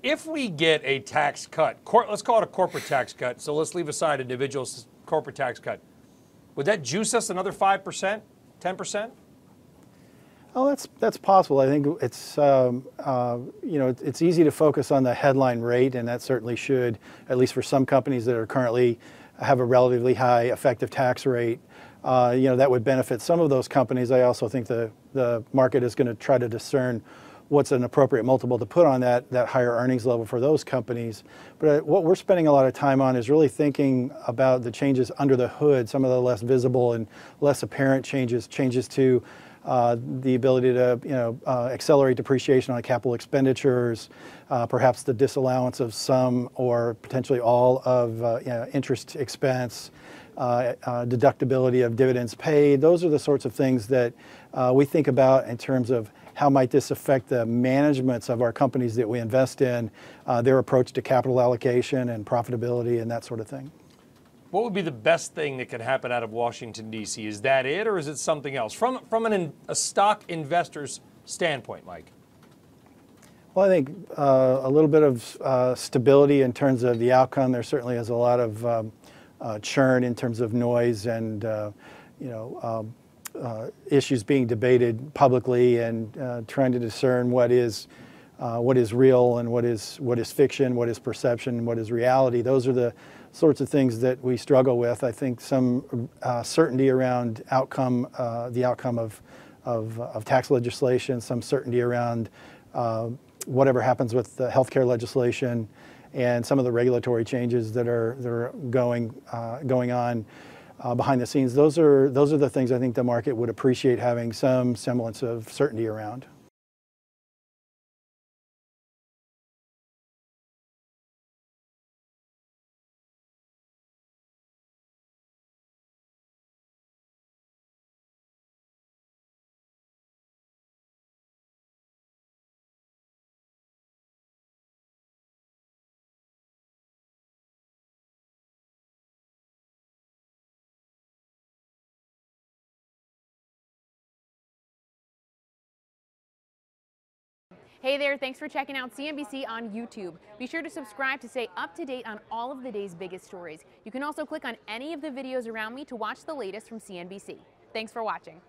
If we get a tax cut, let's call it a corporate tax cut, so let's leave aside individual corporate tax cut, would that juice us another 5%, 10%? Oh, that's possible. I think it's it's easy to focus on the headline rate, and that certainly should, at least for some companies that are currently have a relatively high effective tax rate, that would benefit some of those companies. I also think the market is going to try to discern what's an appropriate multiple to put on that higher earnings level for those companies. But what we're spending a lot of time on is really thinking about the changes under the hood, some of the less visible and less apparent changes to the ability to accelerate depreciation on capital expenditures, perhaps the disallowance of some or potentially all of interest expense, deductibility of dividends paid. Those are the sorts of things that we think about in terms of how might this affect the managements of our companies that we invest in, their approach to capital allocation and profitability and that sort of thing. What would be the best thing that could happen out of Washington, D.C.? Is that it, or is it something else? From a stock investor's standpoint, Mike? Well, I think a little bit of stability in terms of the outcome. There certainly is a lot of churn in terms of noise and issues being debated publicly, and trying to discern what is real and what is fiction, what is perception, what is reality. Those are the sorts of things that we struggle with. I think some certainty around the outcome of tax legislation, some certainty around whatever happens with the healthcare legislation, and some of the regulatory changes that are going on behind the scenes. Those are the things I think the market would appreciate having some semblance of certainty around. Hey there, thanks for checking out CNBC on YouTube. Be sure to subscribe to stay up to date on all of the day's biggest stories. You can also click on any of the videos around me to watch the latest from CNBC. Thanks for watching.